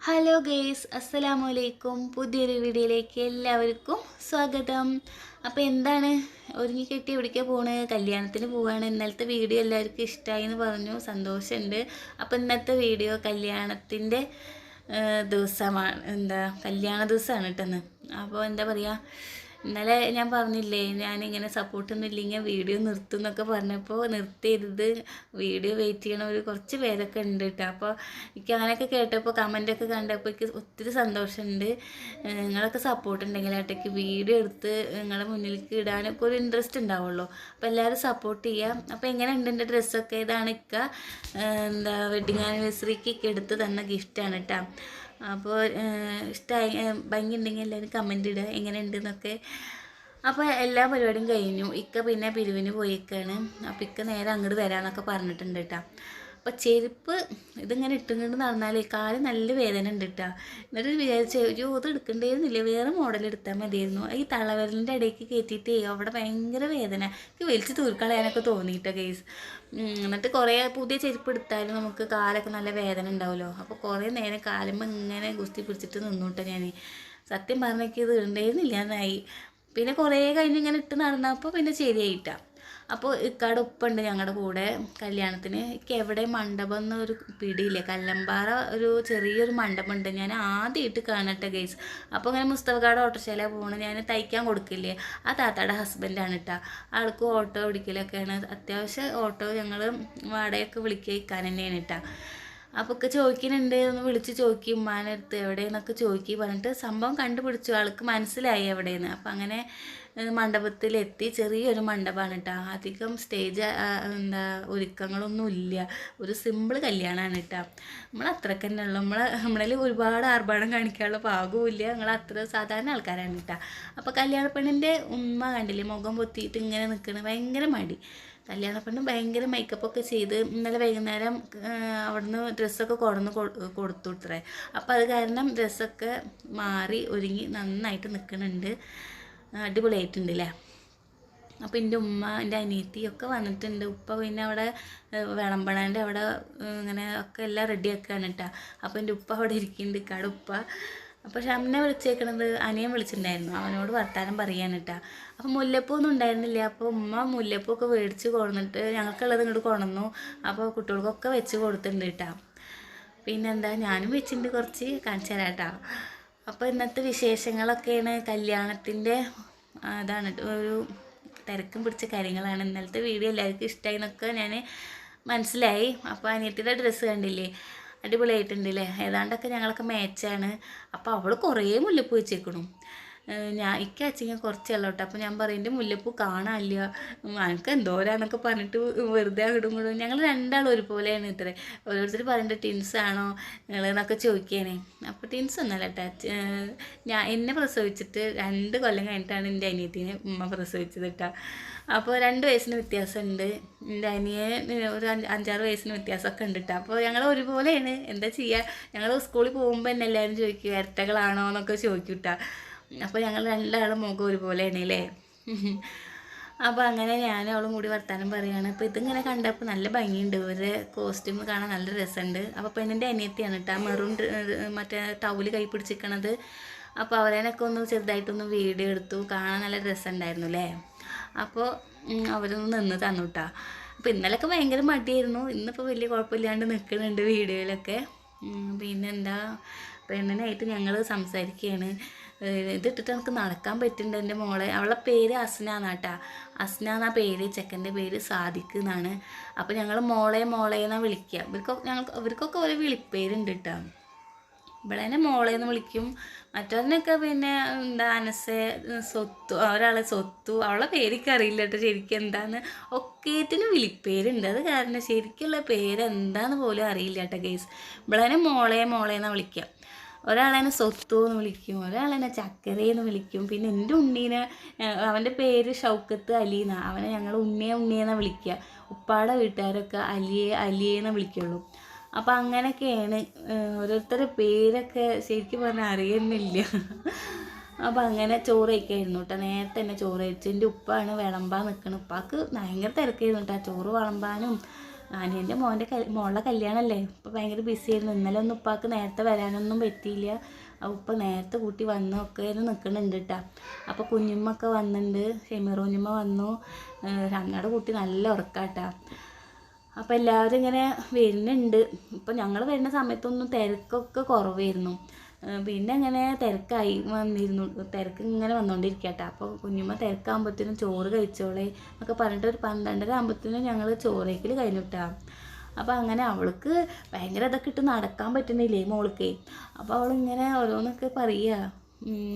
Hello guys, അസ്സലാമു അലൈക്കും. പുതിയൊരു വീഡിയോയിലേക്ക് എല്ലാവർക്കും സ്വാഗതം. അപ്പോൾ എന്താണ് ഒരുങ്ങി കെട്ടി എവിടേക്കാണ് പോണത്? കല്യാണത്തിന് പോവാണ്. ഇന്നലത്തെ വീഡിയോ എല്ലാവർക്കും ഇഷ്ടമായി എന്ന് പറഞ്ഞു, സന്തോഷമുണ്ട്. അപ്പോൾ ഇന്നത്തെ വീഡിയോ കല്യാണത്തിൻ്റെ ദിവസമാണ്, കല്യാണ ദിവസമാണ് കേട്ടെന്ന്. അപ്പോൾ എന്താ പറയുക, ഇന്നലെ ഞാൻ പറഞ്ഞില്ലേ ഞാനിങ്ങനെ സപ്പോർട്ടൊന്നും ഇല്ലെങ്കിൽ വീഡിയോ നിർത്തും എന്നൊക്കെ പറഞ്ഞപ്പോൾ നിർത്തിയത്. വീഡിയോ വെയിറ്റ് ചെയ്യണ ഒരു കുറച്ച് പേരൊക്കെ ഉണ്ട് കേട്ടോ. അപ്പോൾ എനിക്ക് അങ്ങനെയൊക്കെ കേട്ടപ്പോൾ കമൻറ്റൊക്കെ കണ്ടപ്പോൾ എനിക്ക് ഒത്തിരി സന്തോഷമുണ്ട്. നിങ്ങളൊക്കെ സപ്പോർട്ട് ഉണ്ടെങ്കിൽ ഏട്ടയ്ക്ക് വീഡിയോ എടുത്ത് നിങ്ങളുടെ മുന്നിലേക്ക് ഇടാനൊക്കെ ഒരു ഇൻട്രസ്റ്റ് ഉണ്ടാവുള്ളൂ. അപ്പോൾ എല്ലാവരും സപ്പോർട്ട് ചെയ്യാം. അപ്പോൾ എങ്ങനെ ഉണ്ട് എൻ്റെ ഡ്രസ്സൊക്കെ? ഇതാണ് വെഡിങ് ആനിവേഴ്സറിക്ക് എടുത്ത് തന്ന ഗിഫ്റ്റാണ് കേട്ടോ. അപ്പോൾ ഇഷ്ടമായി ഭംഗിയുണ്ടെങ്കിൽ എല്ലാവരും കമൻ്റ് ഇടുക എങ്ങനെയുണ്ട് എന്നൊക്കെ. അപ്പോൾ എല്ലാ പരിപാടിയും കഴിഞ്ഞു. ഇക്ക പിന്നെ പിരിവിന് പോയിക്കാണ്. അപ്പോൾ ഇക്ക നേരെ അങ്ങോട്ട് വരാമെന്നൊക്കെ പറഞ്ഞിട്ടുണ്ട് കേട്ടോ. അപ്പോൾ ചെരുപ്പ് ഇതിങ്ങനെ ഇട്ടുകൊണ്ട് നടന്നാലേ കാല് നല്ല വേദന ഉണ്ട് കേട്ടോ. എന്നിട്ട് വിചാരിച്ചു ഇത് എടുക്കേണ്ടിയിരുന്നില്ല, വേറെ മോഡൽ എടുത്താൽ മതിയായിരുന്നു. ഈ തള്ളവിരലിൻ്റെ ഇടയ്ക്ക് കയറ്റിയിട്ട് അവിടെ ഭയങ്കര വേദന, എനിക്ക് വലിച്ച് തൂർക്കളയാനൊക്കെ തോന്നിയിട്ടോ ഗെയ്സ്. എന്നിട്ട് കുറേ പുതിയ ചെരുപ്പ് എടുത്താലും നമുക്ക് കാലൊക്കെ നല്ല വേദന ഉണ്ടാവുമല്ലോ. അപ്പോൾ കുറേ നേരം കാലുമ്പോൾ ഇങ്ങനെ ഗുസ്തി പിടിച്ചിട്ട് നിന്നോട്ടെ ഞാൻ. സത്യം പറഞ്ഞേക്ക് ഇത് ഇടേണ്ടിയിരുന്നില്ല എന്നായി. പിന്നെ കുറേ കഴിഞ്ഞ് ഇങ്ങനെ ഇട്ട് നടന്നപ്പോൾ പിന്നെ ശരിയായിട്ടാണ്. അപ്പോൾ ഇക്കാടെ ഉപ്പുണ്ട് ഞങ്ങളുടെ കൂടെ കല്യാണത്തിന്. എനിക്ക് എവിടെ മണ്ഡപം എന്നൊരു പിടിയില്ലേ, കല്ലമ്പാറ ഒരു ചെറിയൊരു മണ്ഡപം ഉണ്ട്. ഞാൻ ആദ്യമായിട്ട് കാണട്ടെ ഗൈസ്. അപ്പോൾ ഇങ്ങനെ മുസ്തഫക്കാട് ഓട്ടോശാല പോകണം, ഞാൻ തയ്ക്കാൻ കൊടുക്കില്ലേ, ആ താത്താടെ ഹസ്ബൻഡാണ് കേട്ടോ. ആൾക്ക് ഓട്ടോ ഓടിക്കലൊക്കെയാണ്. അത്യാവശ്യം ഓട്ടോ ഞങ്ങൾ വാടകയൊക്കെ വിളിക്കുക ഇക്കാൻ തന്നെയാണ് കേട്ടോ. അപ്പോൾ ഒക്കെ ചോദിക്കുന്നുണ്ട്, ഒന്ന് വിളിച്ച് ചോദിക്കും ഉമ്മാനടുത്ത് എവിടെയെന്നൊക്കെ ചോദിക്കി പറഞ്ഞിട്ട് സംഭവം കണ്ടുപിടിച്ചു. ആൾക്ക് മനസ്സിലായി എവിടെയെന്ന്. അപ്പം അങ്ങനെ മണ്ഡപത്തിലെത്തി. ചെറിയൊരു മണ്ഡപമാണ് കേട്ടോ. അധികം സ്റ്റേജ് ഒരുക്കങ്ങളൊന്നും ഇല്ല. ഒരു സിമ്പിൾ കല്യാണമാണ് കേട്ടോ. നമ്മൾ അത്രയ്ക്ക് തന്നെ ഉള്ളു. നമ്മളിൽ ഒരുപാട് ആർഭാടം കാണിക്കാനുള്ള പാകവും ഇല്ല. ഞങ്ങൾ അത്ര സാധാരണ ആൾക്കാരാണ് കേട്ടോ. അപ്പോൾ കല്യാണ പെണ്ണിൻ്റെ ഉമ്മ കണ്ടില്ലേ, മുഖം പൊത്തിയിട്ട് ഇങ്ങനെ നിൽക്കുന്നത്, ഭയങ്കര മടി. കല്യാണ പെണ്ണ് ഭയങ്കര മേക്കപ്പൊക്കെ ചെയ്ത് ഇന്നലെ വൈകുന്നേരം അവിടുന്ന് ഡ്രസ്സൊക്കെ കൊടുത്തു ഇത്രേ. അപ്പോൾ അത് കാരണം ഡ്രസ്സൊക്കെ മാറി ഒരുങ്ങി നന്നായിട്ട് നിൽക്കുന്നുണ്ട്. അടിപൊളിയായിട്ടുണ്ട് അല്ലേ. അപ്പോൾ എൻ്റെ ഉമ്മ, എൻ്റെ അനിയത്തി ഒക്കെ വന്നിട്ടുണ്ട്. ഉപ്പ പിന്നെ അവിടെ വിളമ്പണേൻ്റെ അവിടെ ഇങ്ങനെ ഒക്കെ എല്ലാം റെഡിയാക്കുകയാണ് കേട്ടോ. അപ്പോൾ എൻ്റെ ഉപ്പ അവിടെ ഇരിക്കുന്നുണ്ട്, ഇക്കാട് ഉപ്പ. അപ്പോൾ ഷംനെ വിളിച്ചേക്കണത് അനിയൻ വിളിച്ചിട്ടുണ്ടായിരുന്നു, അവനോട് വർത്താനം പറയാൻ കേട്ടോ. അപ്പോൾ മുല്ലപ്പൂ ഒന്നും ഉണ്ടായിരുന്നില്ല. അപ്പോൾ ഉമ്മ മുല്ലപ്പൂ ഒക്കെ മേടിച്ച് കൊണ്ടുവന്നിട്ട് ഞങ്ങൾക്കുള്ളത് ഇങ്ങോട്ട് കൊണ്ടുവന്നു. അപ്പോൾ കുട്ടികൾക്കൊക്കെ വെച്ച് കൊടുത്തിട്ടുണ്ട് കേട്ടോ. പിന്നെന്താ, ഞാനും വെച്ചിട്ടുണ്ട്, കുറച്ച് കാണിച്ചു തരാം കേട്ടോ. അപ്പോൾ ഇന്നത്തെ വിശേഷങ്ങളൊക്കെയാണ്. കല്യാണത്തിൻ്റെ അതാണ് ഒരു തിരക്കും പിടിച്ച കാര്യങ്ങളാണ്. ഇന്നലത്തെ വീഡിയോ എല്ലാവർക്കും ഇഷ്ടമായി എന്നൊക്കെ ഞാൻ മനസ്സിലായി. അപ്പോൾ അനിയത്തിയുടെ ഡ്രസ്സ് കണ്ടില്ലേ, അടിപൊളിയായിട്ടുണ്ടല്ലേ. ഏതാണ്ടൊക്കെ ഞങ്ങളൊക്കെ മാച്ചാണ്. അപ്പോൾ അവൾ കുറേ മുല്ലപ്പൂ വെച്ചേക്കണു. എനിക്ക് അച്ചിങ്ങനെ കുറച്ചല്ല കേട്ടോ. അപ്പോൾ ഞാൻ പറയും എൻ്റെ മുല്ലപ്പൂ കാണാനില്ല, എനിക്ക് എന്തോരാന്നൊക്കെ പറഞ്ഞിട്ട് വെറുതെ അങ്ങോട്ടും ഇങ്ങോട്ടും. ഞങ്ങൾ രണ്ടാളും ഒരുപോലെയാണ് ഇത്രേ. ഓരോരുത്തർ പറയുന്നത് ടിൻസാണോ നിങ്ങളെന്നൊക്കെ ചോദിക്കുകയാണേ. അപ്പോൾ ടിൻസ് ഒന്നല്ല കേട്ടോ. എന്നെ പ്രസവിച്ചിട്ട് 2 കൊല്ലം കഴിഞ്ഞിട്ടാണ് എൻ്റെ അനിയത്തിനെ ഉമ്മ പ്രസവിച്ചത് കേട്ടോ. അപ്പോൾ 2 വയസ്സിന് വ്യത്യാസമുണ്ട്. എൻ്റെ അനിയന് ഒരു 5-6 വയസ്സിന് വ്യത്യാസമൊക്കെ ഉണ്ട് കേട്ടോ. അപ്പോൾ ഞങ്ങൾ ഒരുപോലെയാണ്. എന്താ ചെയ്യുക, ഞങ്ങൾ സ്കൂളിൽ പോകുമ്പോൾ തന്നെ എല്ലാവരും ചോദിക്കും ഇരട്ടകളാണോ എന്നൊക്കെ ചോദിക്കും കേട്ടോ. അപ്പോൾ ഞങ്ങൾ രണ്ടാളും മുഖം ഒരുപോലെയാണ് അല്ലേ. അപ്പോൾ അങ്ങനെ ഞാനും അവളും കൂടി വർത്താനം പറയുകയാണ്. അപ്പോൾ ഇതിങ്ങനെ കണ്ടപ്പോൾ നല്ല ഭംഗിയുണ്ട്, ഒരു കോസ്റ്റ്യൂം കാണാൻ നല്ല രസമുണ്ട്. അപ്പോൾ പെണ്ണിൻ്റെ അനിയത്തിയാണ് കേട്ടോ, മെറൂൺ മറ്റേ ടൗല് കൈ പിടിച്ചിരിക്കണത്. അപ്പോൾ അവരേനൊക്കെ ഒന്ന് ചെറുതായിട്ടൊന്ന് വീഡിയോ എടുത്തു, കാണാൻ നല്ല രസമുണ്ടായിരുന്നു അല്ലേ. അപ്പോൾ അവരൊന്ന് നിന്ന് തന്നു കേട്ടോ. അപ്പോൾ ഇന്നലൊക്കെ ഭയങ്കര മടിയായിരുന്നു, ഇന്നിപ്പോൾ വലിയ കുഴപ്പമില്ലാണ്ട് നിൽക്കുന്നുണ്ട് വീഡിയോയിലൊക്കെ. പിന്നെന്താ, പെണ്ണിനായിട്ട് ഞങ്ങൾ സംസാരിക്കുകയാണ്. ഇതിട്ടിട്ട് നമുക്ക് നടക്കാൻ പറ്റുന്നുണ്ട് എൻ്റെ മോളെ. അവളുടെ പേര് അസ്ന എന്നാട്ടാ. അസ്ന എന്നാ പേര്, ചെക്കൻ്റെ പേര് സാദിഖ് എന്നാണ്. അപ്പോൾ ഞങ്ങൾ മോളെ എന്നാണ് വിളിക്കുക. ഇവർക്കൊക്കെ ഒരു വിളിപ്പേരുണ്ട് കേട്ടോ. ഇവളെന്നെ മോളേന്ന് വിളിക്കും. മറ്റവരനൊക്കെ പിന്നെ അനസെ, സ്വത്തു, ഒരാളെ സ്വത്തു, അവളെ പേരൊക്കെ അറിയില്ല കേട്ടോ ശരിക്കും എന്താന്ന്. ഒക്കേറ്റിന് വിളിപ്പേരുണ്ട്, അത് കാരണം ശരിക്കുള്ള പേരെന്താന്ന് പോലും അറിയില്ല കേട്ടോ ഗെയ്സ്. ഇവളെന്നെ മോളേന്നാണ് വിളിക്കുക. ഒരാളെന്നെ സ്വത്തു എന്ന് വിളിക്കും, ഒരാളെന്നെ ചക്കരയെന്ന് വിളിക്കും. പിന്നെ എൻ്റെ ഉണ്ണീനെ, അവൻ്റെ പേര് ഷൗക്കത്ത് അലി എന്നാണ്. അവനെ ഞങ്ങൾ ഉണ്ണിയെന്നാണ് വിളിക്കുക. ഉപ്പാടെ വീട്ടുകാരൊക്കെ അലിയെന്ന് വിളിക്കുള്ളൂ. അപ്പോൾ അങ്ങനെയൊക്കെയാണ്. ഓരോരുത്തരുടെ പേരൊക്കെ ശരിക്കും പറഞ്ഞാൽ അറിയുന്നില്ല. അപ്പോൾ അങ്ങനെ ചോറ് കഴിക്കായിരുന്നു കേട്ടോ. നേരത്തെ തന്നെ ചോറ് കഴിച്ചു. എൻ്റെ ഉപ്പാണ് വിളമ്പാൻ നിൽക്കണം. ഉപ്പാക്ക് ഭയങ്കര തിരക്കായിരുന്നു കേട്ടോ. ചോറ് വിളമ്പാനും അനിയൻ്റെ മോളുടെ കല്യാണമല്ലേ, ഇപ്പോൾ ഭയങ്കര ബിസി ആയിരുന്നു. ഇന്നലെ ഒന്നും ഉപ്പാക്ക് നേരത്തെ വരാനൊന്നും പറ്റിയില്ല. ഉപ്പ നേരത്തെ കൂട്ടി വന്നൊക്കെ നിൽക്കുന്നുണ്ട് കേട്ടോ. അപ്പോൾ കുഞ്ഞുമ്മൊക്കെ വന്നിട്ടുണ്ട്, ഷെമീർ കുഞ്ഞുമ്മ വന്നു. രണ്ടാടെ കുട്ടി നല്ല ഉറക്കാട്ടാ. അപ്പോൾ എല്ലാവരും ഇങ്ങനെ വരുന്നുണ്ട്. ഇപ്പോൾ ഞങ്ങൾ വരുന്ന സമയത്തൊന്നും തിരക്കൊക്കെ കുറവായിരുന്നു. പിന്നെ അങ്ങനെ തിരക്കായി വന്നിരുന്നു, തിരക്ക് ഇങ്ങനെ വന്നുകൊണ്ടിരിക്കട്ടെ. അപ്പോൾ കുഞ്ഞുമ്മ തിരക്കാകുമ്പോഴത്തേനും ചോറ് കഴിച്ചോളേ എന്നൊക്കെ പറഞ്ഞിട്ട് ഒരു 12:30 ആകുമ്പോഴത്തേനും ഞങ്ങൾ ചോറേക്കൽ കഴിഞ്ഞിട്ടാ. അപ്പോൾ അങ്ങനെ അവൾക്ക് ഭയങ്കര ഇതൊക്കെ ഇട്ട് നടക്കാൻ പറ്റുന്നില്ലേ മോൾക്ക്. അപ്പോൾ അവളിങ്ങനെ ഓരോന്നൊക്കെ പറയുക.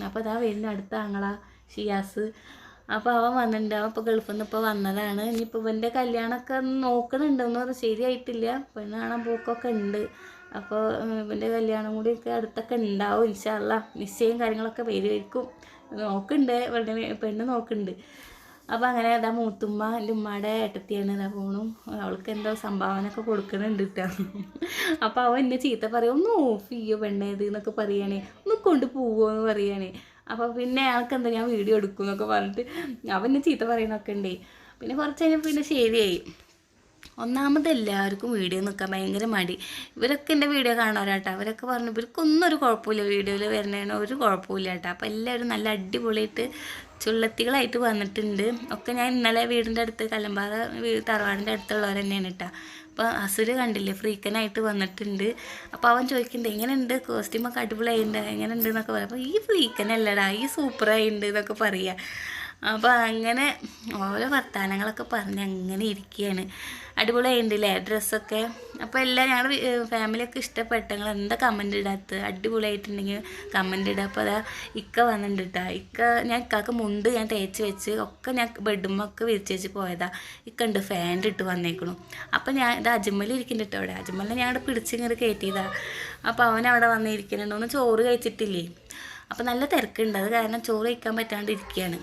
അപ്പോൾ അതാ വരുന്ന അടുത്ത ആങ്ങള ഷിയാസ്. അപ്പോൾ അവൻ വന്നിട്ടുണ്ട്. അവൻ ഇപ്പോൾ ഗൾഫിൽ നിന്ന് ഇപ്പോൾ വന്നതാണ്. ഇനിയിപ്പോൾ ഇവൻ്റെ കല്യാണമൊക്കെ നോക്കണുണ്ടെന്ന് പറഞ്ഞാൽ ശരിയായിട്ടില്ല. പെണ്ണ് കാണാൻ പോക്കൊക്കെ ഉണ്ട്. അപ്പോൾ ഇവൻ്റെ കല്യാണം കൂടിയൊക്കെ അടുത്തൊക്കെ ഉണ്ടാവും ഇൻഷാ അല്ലാ. നിശ്ചയം കാര്യങ്ങളൊക്കെ വരുമായിരിക്കും. നോക്കുന്നുണ്ട്, പെണ്ണ് നോക്കുന്നുണ്ട്. അപ്പോൾ അങ്ങനെ ഇതാ മൂത്തുമ്മ എൻ്റെ ഉമ്മയുടെ ഏട്ടത്തിയാണ്, ഇതാ പോണു. അവൾക്ക് എന്തോ സംഭാവന ഒക്കെ കൊടുക്കുന്നുണ്ട് കേട്ടോ. അപ്പോൾ അവൻ എന്നെ ചീത്ത പറയും, ഒന്ന് ഓഫ് ചെയ്യോ പെണ്ണേത് എന്നൊക്കെ പറയുകയാണേ, ഒന്ന് കൊണ്ട് പോവുമോ എന്ന് പറയുകയാണേ. അപ്പോൾ പിന്നെ അയാൾക്ക് എന്താ ഞാൻ വീഡിയോ എടുക്കും എന്നൊക്കെ പറഞ്ഞിട്ട് അവൻ എന്നെ ചീത്ത പറയണൊക്കെ ഉണ്ടേ. പിന്നെ കുറച്ച് കഴിഞ്ഞപ്പോൾ പിന്നെ ശരിയായി. ഒന്നാമത് എല്ലാവർക്കും വീഡിയോ നിൽക്കാൻ ഭയങ്കര മടി. ഇവരൊക്കെ എൻ്റെ വീഡിയോ കാണാറാട്ടോ. അവരൊക്കെ പറഞ്ഞു ഇവർക്കൊന്നും ഒരു കുഴപ്പമില്ല, വീഡിയോയിൽ വരുന്നതിന് ഒരു കുഴപ്പമില്ല കേട്ടോ. അപ്പോൾ എല്ലാവരും നല്ല അടിപൊളിയായിട്ട് ചുള്ളത്തികളായിട്ട് വന്നിട്ടുണ്ട്. ഒക്കെ ഞാൻ ഇന്നലെ വീടിൻ്റെ അടുത്ത് കല്ലമ്പാറ തറവാടിൻ്റെ അടുത്തുള്ളവർ തന്നെയാണ് കേട്ടോ. അപ്പോൾ അസുര കണ്ടില്ലേ, ഫ്രീക്കനായിട്ട് വന്നിട്ടുണ്ട്. അപ്പോൾ അവൻ ചോദിക്കുന്നുണ്ട് എങ്ങനെയുണ്ട്, കോസ്റ്റ്യൂമൊക്കെ അടിപൊളിയായിട്ടുണ്ട്, എങ്ങനെയുണ്ട് എന്നൊക്കെ പറയാം. അപ്പോൾ ഈ ഫ്രീക്കനല്ലടാ, ഈ സൂപ്പറായിട്ടുണ്ട് എന്നൊക്കെ പറയുക. അപ്പോൾ അങ്ങനെ ഓരോ വർത്തമാനങ്ങളൊക്കെ പറഞ്ഞ് അങ്ങനെ ഇരിക്കുകയാണ്. അടിപൊളിയായിട്ടുണ്ടല്ലേ ഡ്രസ്സൊക്കെ. അപ്പോൾ എല്ലാം ഞങ്ങൾ ഫാമിലിയൊക്കെ ഇഷ്ടപ്പെട്ട. നിങ്ങൾ എന്താ കമൻറ്റ് ഇടാത്തത്, അടിപൊളിയായിട്ടുണ്ടെങ്കിൽ കമൻറ്റ് ഇടുക. അപ്പോൾ അതാ ഇക്ക വന്നിട്ടുണ്ട് കേട്ടോ. ഞാൻ ഇക്കാക്ക് മുണ്ട് ഞാൻ തേച്ച് വെച്ച് ഒക്കെ ഞാൻ ബെഡുമൊക്കെ വിരിച്ച് വെച്ച് പോയതാണ്. ഇക്ക ഉണ്ട് ഫാൻ്റെ ഇട്ട് വന്നേക്കണു. അപ്പോൾ ഞാൻ ഇത് അജ്മൽ ഇരിക്കുന്നുണ്ട് കേട്ടോ. അവിടെ അജ്മലിനെ ഞാൻ അവിടെ പിടിച്ചിങ്ങനെ കയറ്റിയതാണ്. അപ്പോൾ അവൻ അവിടെ വന്നിരിക്കുന്നുണ്ട്. ഒന്നും ചോറ് കഴിച്ചിട്ടില്ലേ. അപ്പോൾ നല്ല തിരക്കുണ്ട്, അത് കാരണം ചോറ് കഴിക്കാൻ പറ്റാണ്ട് ഇരിക്കുകയാണ്.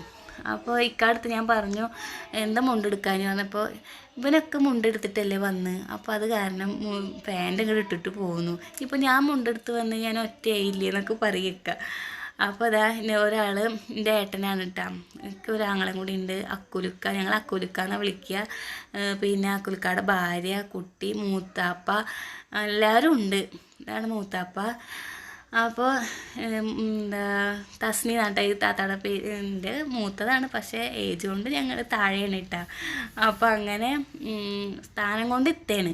അപ്പോൾ ഇക്കാടുത്ത് ഞാൻ പറഞ്ഞു എന്താ മുണ്ടെടുക്കാൻ പറഞ്ഞപ്പോൾ ഇവനൊക്കെ മുണ്ടെടുത്തിട്ടല്ലേ വന്ന്, അപ്പോൾ അത് കാരണം പാൻ്റ് ഇങ്ങോട്ട് ഇട്ടിട്ട് പോകുന്നു. ഇപ്പോൾ ഞാൻ മുണ്ടെടുത്ത് വന്ന് ഞാൻ ഒറ്റയായില്ലേ എന്നൊക്കെ പറയുക. അപ്പോൾ അതാ ഒരാൾ എൻ്റെ ഏട്ടനാണ് കേട്ടോ. എനിക്ക് ഒരാങ്ങളും കൂടി ഉണ്ട്, അക്കുലുക്ക. ഞങ്ങൾ അക്കുലുക്ക എന്നാണ് വിളിക്കുക. പിന്നെ അക്കുലുക്കയുടെ ഭാര്യ, കുട്ടി, മൂത്താപ്പ എല്ലാവരും ഉണ്ട്. ഇതാണ് മൂത്താപ്പ. അപ്പോൾ എന്താ തസ്നി നാട്ടായി താത്താടെ പേരിൻ്റെ മൂത്തതാണ്, പക്ഷേ ഏജ് കൊണ്ട് ഞങ്ങൾ താഴെയാണ് ഇട്ടാ. അപ്പോൾ അങ്ങനെ സ്ഥാനം കൊണ്ട് ഇത്തേണ്.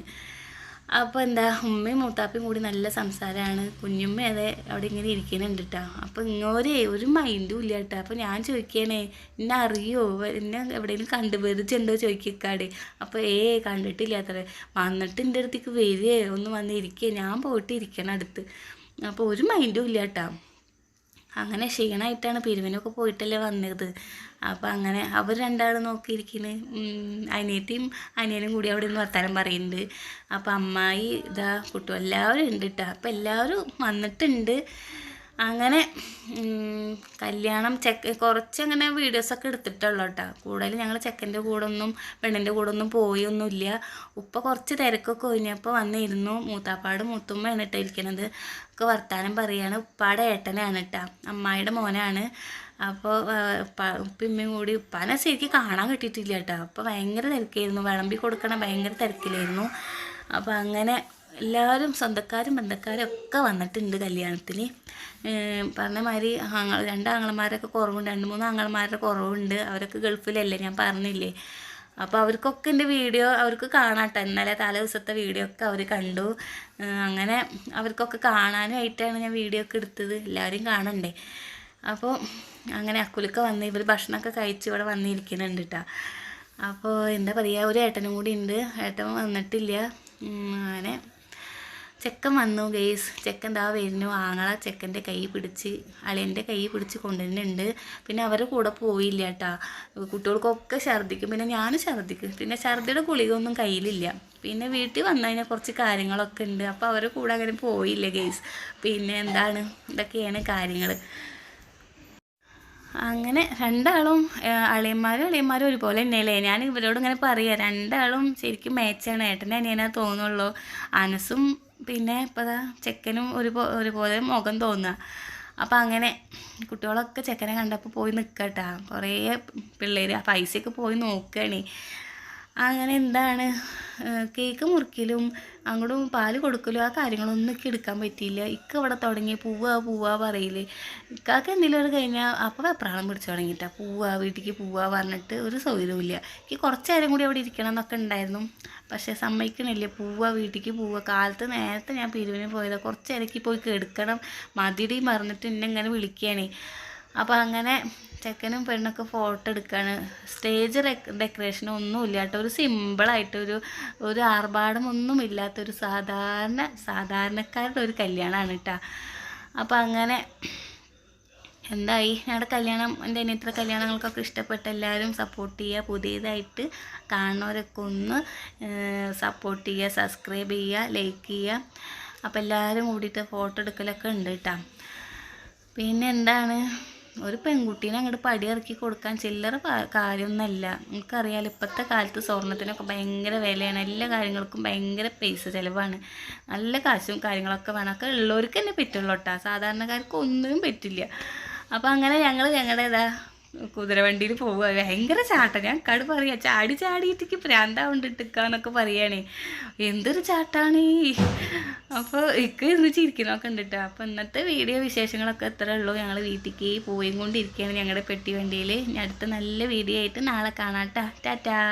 അപ്പോൾ എന്താ ഉമ്മയും മൂത്താപ്പയും കൂടി നല്ല സംസാരമാണ്. കുഞ്ഞുമ്മ അതെ അവിടെ ഇങ്ങനെ ഇരിക്കുന്നുണ്ട് കേട്ടോ. അപ്പോൾ ഇങ്ങോരേ ഒരു മൈൻഡും ഇല്ല കേട്ടോ. അപ്പോൾ ഞാൻ ചോദിക്കണേ എന്നെ അറിയോ, എന്നെ എവിടെയെങ്കിലും കണ്ടുപരിച്ചുണ്ടോ ചോദിക്കാടെ. അപ്പോൾ കണ്ടിട്ടില്ല അത്ര. വന്നിട്ട് എൻ്റെ അടുത്തേക്ക് വരികയോ ഒന്ന് വന്നിരിക്കുക, ഞാൻ പോയിട്ട് ഇരിക്കണം അടുത്ത്. അപ്പോൾ ഒരു മൈൻഡും ഇല്ല കേട്ടോ. അങ്ങനെ ക്ഷീണമായിട്ടാണ്, പിരിവിനൊക്കെ പോയിട്ടല്ലേ വന്നത്. അപ്പോൾ അങ്ങനെ അവർ രണ്ടാളും നോക്കിയിരിക്കുന്നു. അനിയത്തിയും അനിയനും കൂടി അവിടെ നിന്ന് വർത്താനം പറയുന്നുണ്ട്. അപ്പോൾ അമ്മായി ഇതാ കുട്ടു എല്ലാവരും ഉണ്ട് കേട്ടോ. അപ്പോൾ എല്ലാവരും വന്നിട്ടുണ്ട്. അങ്ങനെ കല്യാണം കുറച്ചങ്ങനെ വീഡിയോസൊക്കെ എടുത്തിട്ടുള്ളൂ കേട്ടോ. കൂടുതൽ ഞങ്ങൾ ചെക്കൻ്റെ കൂടെ ഒന്നും പെണ്ണിൻ്റെ കൂടെ ഒന്നും പോയൊന്നുമില്ല. ഉപ്പ കുറച്ച് തിരക്കൊക്കെ കഴിഞ്ഞപ്പോൾ വന്നിരുന്നു. മൂത്താപ്പാട് മൂത്തുമ്മയാണ് കേട്ടോ ഇരിക്കണത്. ഒക്കെ വർത്താനം പറയുകയാണ്. ഉപ്പാടെ ഏട്ടനാണ് കേട്ടോ, അമ്മായിയുടെ മോനാണ്. അപ്പോൾ ഉപ്പയും കൂടി ഉപ്പാനെ ശരിക്കും കാണാൻ കിട്ടിയിട്ടില്ല കേട്ടോ. അപ്പോൾ ഭയങ്കര തിരക്കായിരുന്നു, വിളമ്പി കൊടുക്കണം ഭയങ്കര തിരക്കിലായിരുന്നു. അപ്പോൾ അങ്ങനെ എല്ലാവരും സ്വന്തക്കാരും ബന്ധക്കാരും ഒക്കെ വന്നിട്ടുണ്ട് കല്യാണത്തിന്. പറഞ്ഞ മാതിരി രണ്ട് ആങ്ങളമാരൊക്കെ കുറവുണ്ട്, 2-3 ആങ്ങളമാരുടെ കുറവുണ്ട്. അവരൊക്കെ ഗൾഫിലല്ലേ, ഞാൻ പറഞ്ഞില്ലേ. അപ്പോൾ അവർക്കൊക്കെ എൻ്റെ വീഡിയോ അവർക്ക് കാണാട്ടോ. ഇന്നലെ തലേ ദിവസത്തെ വീഡിയോ ഒക്കെ അവർ കണ്ടു. അങ്ങനെ അവർക്കൊക്കെ കാണാനായിട്ടാണ് ഞാൻ വീഡിയോ ഒക്കെ എടുത്തത്, എല്ലാവരും കാണണ്ടേ. അപ്പോൾ അങ്ങനെ അക്കുലൊക്കെ വന്ന് ഇവർ ഭക്ഷണമൊക്കെ കഴിച്ച് ഇവിടെ വന്നിരിക്കുന്നുണ്ട് കേട്ടോ. അപ്പോൾ എന്താ പറയുക, ഒരു ഏട്ടനും കൂടി ഉണ്ട്, ഏട്ടൻ വന്നിട്ടില്ല. അങ്ങനെ ചെക്കൻ വന്നു ഗെയ്സ്. ചെക്കൻ ദാ വരുന്നു. ആങ്ങള ചെക്കൻ്റെ കൈ പിടിച്ച് അളിയൻ്റെ കൈ പിടിച്ച് കൊണ്ടുവരുന്നുണ്ട്. പിന്നെ അവരുടെ കൂടെ പോയില്ല കേട്ടോ. കുട്ടികൾക്കൊക്കെ ഛർദ്ദിക്കും, പിന്നെ ഞാനും ഛർദ്ദിക്കും. പിന്നെ ഛർദ്ദിയുടെ ഗുളികയൊന്നും കയ്യിലില്ല. പിന്നെ വീട്ടിൽ വന്നു കഴിഞ്ഞാൽ കുറച്ച് കാര്യങ്ങളൊക്കെ ഉണ്ട്. അപ്പോൾ അവരുടെ കൂടെ അങ്ങനെ പോയില്ല ഗെയ്സ്. പിന്നെ എന്താണ്, ഇതൊക്കെയാണ് കാര്യങ്ങൾ. അങ്ങനെ രണ്ടാളും അളിയന്മാരും ഒരുപോലെ തന്നെയല്ലേ. ഞാൻ ഇവരോട് ഇങ്ങനെ പറയാം, രണ്ടാളും ശരിക്കും മാച്ചാണ്. ഏട്ടൻ്റെ അനിയനാ തോന്നുള്ളൂ. അനസും പിന്നെ ഇപ്പോൾ ചെക്കനും ഒരുപോലെ മുഖം തോന്നുക. അപ്പോൾ അങ്ങനെ കുട്ടികളൊക്കെ ചെക്കനെ കണ്ടപ്പോൾ പോയി നിൽക്കട്ടാ. കുറേ പിള്ളേർ പൈസയൊക്കെ പോയി നോക്കുകയാണ്. അങ്ങനെ എന്താണ് കേക്ക് മുറിക്കലും അങ്ങോട്ടും പാല് കൊടുക്കലും ആ കാര്യങ്ങളൊന്നും എനിക്ക് എടുക്കാൻ പറ്റിയില്ല. ഇക്ക ഇവിടെ തുടങ്ങി പോവാ പറയില്ലേ. ഇക്കാക്ക് എന്തെങ്കിലും ഒരു കഴിഞ്ഞാൽ അപ്പോൾ വെപ്രാളം പിടിച്ചു തുടങ്ങിയിട്ടാണ് വീട്ടിലേക്ക് പോവാ പറഞ്ഞിട്ട് ഒരു സൗകര്യമില്ല. എനിക്ക് കുറച്ച് നേരം കൂടി അവിടെ ഇരിക്കണം എന്നൊക്കെ ഉണ്ടായിരുന്നു. പക്ഷേ സമ്മതിക്കണില്ല. വീട്ടിലേക്ക് പോവുക. കാലത്ത് നേരത്തെ ഞാൻ പിരിവിന് പോയത്. കുറച്ച് നേരത്തേക്ക് പോയി കിടക്കണം മതിടി പറഞ്ഞിട്ട് എന്നെ ഇങ്ങനെ വിളിക്കുകയാണ്. അപ്പോൾ അങ്ങനെ ചെക്കനും പെണ്ണൊക്കെ ഫോട്ടോ എടുക്കുകയാണ്. സ്റ്റേജ് ഡെക്കറേഷനും ഒന്നുമില്ല കേട്ടോ. ഒരു സിമ്പിളായിട്ടൊരു ആർഭാടമൊന്നും ഇല്ലാത്തൊരു സാധാരണക്കാരുടെ ഒരു കല്യാണമാണ് കേട്ടോ. അപ്പോൾ അങ്ങനെ എന്തായി ഞങ്ങളുടെ കല്യാണം, എൻ്റെ ഇത്ര കല്യാണങ്ങൾക്കൊക്കെ ഇഷ്ടപ്പെട്ട എല്ലാവരും സപ്പോർട്ട് ചെയ്യുക. പുതിയതായിട്ട് കാണുന്നവരൊക്കെ ഒന്ന് സപ്പോർട്ട് ചെയ്യുക, സബ്സ്ക്രൈബ് ചെയ്യുക, ലൈക്ക് ചെയ്യുക. അപ്പോൾ എല്ലാവരും കൂടിയിട്ട് ഫോട്ടോ എടുക്കലൊക്കെ ഉണ്ട് കേട്ടോ. പിന്നെ എന്താണ്, ഒരു പെൺകുട്ടീനെ അങ്ങോട്ട് പടിയിറക്കി കൊടുക്കാൻ ചില്ലറ കാര്യമൊന്നുമല്ല. നമുക്കറിയാലോ ഇപ്പോഴത്തെ കാലത്ത് സ്വർണ്ണത്തിനൊക്കെ ഭയങ്കര വിലയാണ്. എല്ലാ കാര്യങ്ങൾക്കും ഭയങ്കര പൈസ ചിലവാണ്. നല്ല കാശും കാര്യങ്ങളൊക്കെ വേണം. ഒക്കെ ഉള്ളവർക്ക് തന്നെ പറ്റുള്ളൂ കേട്ടോ. സാധാരണക്കാർക്ക് ഒന്നിനും പറ്റില്ല. അപ്പോൾ അങ്ങനെ ഞങ്ങളുടേതാ കുതിരവണ്ടിയിൽ പോവുക. ഭയങ്കര ചാട്ടം. ഞാൻ കടു പറയാ ചാടിയിട്ടേക്ക് പ്രാന്താവുണ്ടിട്ടിക്കാന്നൊക്കെ പറയുകയാണേ. എന്തൊരു ചാട്ടാണ്. അപ്പോൾ ഇന്ന് ചിരിക്കുന്നൊക്കെ ഉണ്ട് കേട്ടോ. അപ്പോൾ ഇന്നത്തെ വീഡിയോ വിശേഷങ്ങളൊക്കെ എത്ര ഉള്ളൂ. ഞങ്ങൾ വീട്ടിലേക്ക് പോയി കൊണ്ടിരിക്കുകയാണ് ഞങ്ങളുടെ പെട്ടി വണ്ടിയിൽ. അടുത്ത നല്ല വീഡിയോ ആയിട്ട് നാളെ കാണാം കേട്ടോ. ടാറ്റാ.